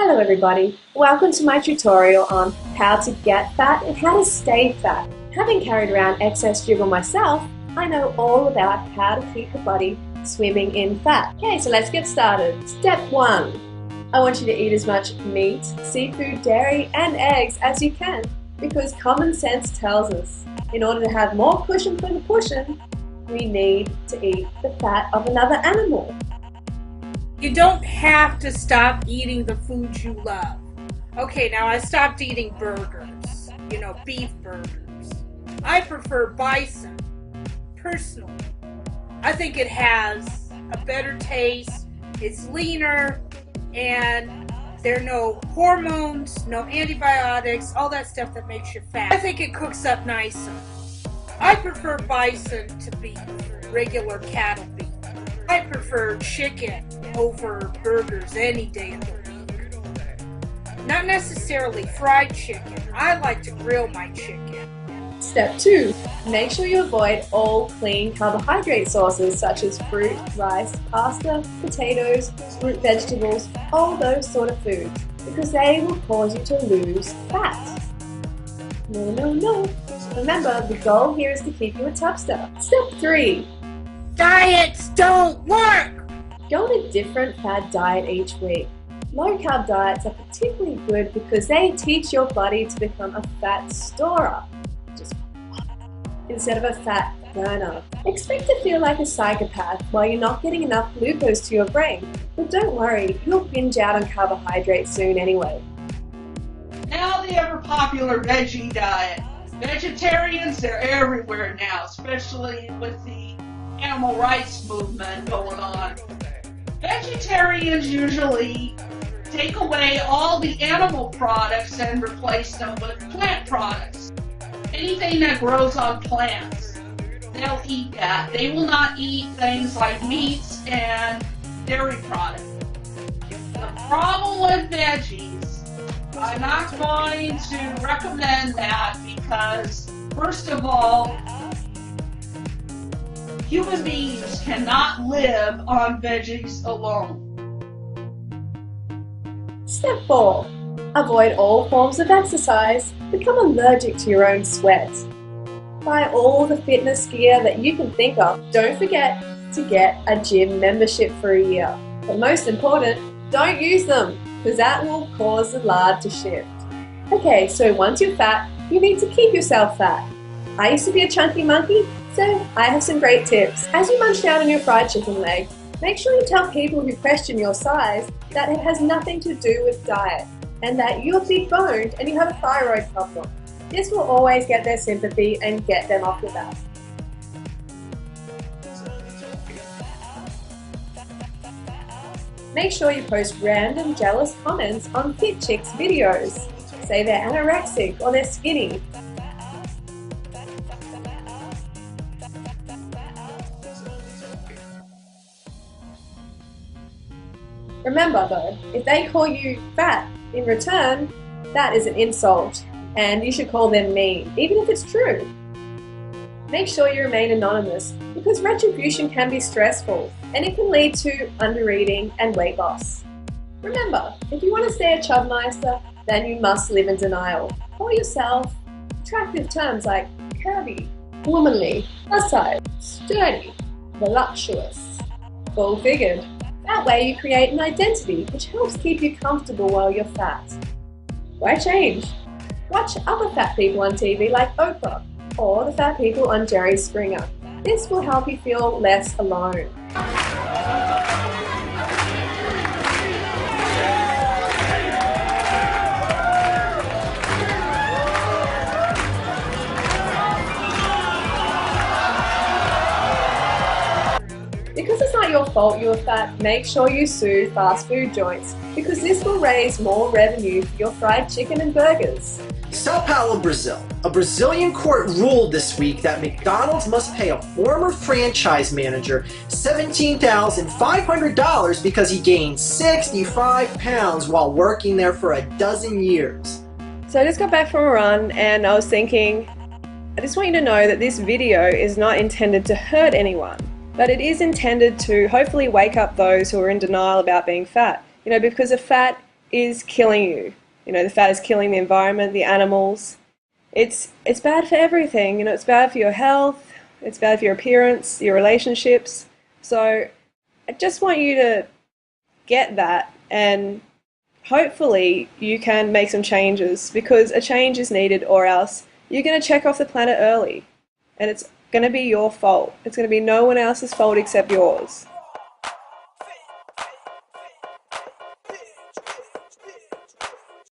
Hello everybody, welcome to my tutorial on how to get fat and how to stay fat. Having carried around excess sugar myself, I know all about how to keep your body swimming in fat. Okay, so let's get started. Step 1. I want you to eat as much meat, seafood, dairy and eggs as you can because common sense tells us in order to have more cushion for the pushing, we need to eat the fat of another animal. You don't have to stop eating the foods you love. Okay, now I stopped eating burgers, beef burgers. I prefer bison, personally. I think it has a better taste, it's leaner, and there are no hormones, no antibiotics, all that stuff that makes you fat. I think it cooks up nicer. I prefer bison to beef, regular cattle beef. I prefer chicken over burgers any day of the week. Not necessarily fried chicken. I like to grill my chicken. Step 2. Make sure you avoid all clean carbohydrate sources such as fruit, rice, pasta, potatoes, root vegetables, all those sort of foods because they will cause you to lose fat. No. Remember, the goal here is to keep you a tubster. Step 3. Diets don't work! Go on a different fat diet each week. Low-carb diets are particularly good because they teach your body to become a fat storer, instead of a fat burner. Expect to feel like a psychopath while you're not getting enough glucose to your brain, but don't worry, you'll binge out on carbohydrates soon anyway. Now the ever-popular veggie diet. Vegetarians, they're everywhere now, especially with the animal rights movement going on. Vegetarians usually take away all the animal products and replace them with plant products. Anything that grows on plants, they'll eat that. They will not eat things like meats and dairy products. The problem with veggies, I'm not going to recommend that because, first of all, human beings cannot live on veggies alone. Step 4. Avoid all forms of exercise. Become allergic to your own sweat. Buy all the fitness gear that you can think of. Don't forget to get a gym membership for a year. But most important, don't use them because that will cause the lard to shift. Okay, so once you're fat, you need to keep yourself fat. I used to be a chunky monkey, so I have some great tips. As you munch down on your fried chicken leg, make sure you tell people who question your size that it has nothing to do with diet and that you're big boned and you have a thyroid problem. This will always get their sympathy and get them off your back. Make sure you post random jealous comments on Fit Chicks videos. Say they're anorexic or they're skinny. Remember though, if they call you fat in return, that is an insult and you should call them mean, even if it's true. Make sure you remain anonymous because retribution can be stressful and it can lead to undereating and weight loss. Remember, if you want to stay a chubmeister, then you must live in denial. Call yourself attractive terms like curvy, womanly, plus size, sturdy, voluptuous, full-figured. That way you create an identity which helps keep you comfortable while you're fat. Why change? Watch other fat people on TV like Oprah or the fat people on Jerry Springer. This will help you feel less alone. Because it's not your fault you are fat, make sure you sue fast food joints because this will raise more revenue for your fried chicken and burgers. Sao Paulo, Brazil. A Brazilian court ruled this week that McDonald's must pay a former franchise manager $17,500 because he gained 65 pounds while working there for a dozen years. So I just got back from a run and I was thinking, I just want you to know that this video is not intended to hurt anyone. But it is intended to hopefully wake up those who are in denial about being fat. Because a fat is killing you. You know, the fat is killing the environment, the animals. It's bad for everything. You know, it's bad for your health, it's bad for your appearance, your relationships. So I just want you to get that, and hopefully you can make some changes, because a change is needed, or else you're going to check off the planet early and it's going to be your fault. It's going to be no one else's fault except yours.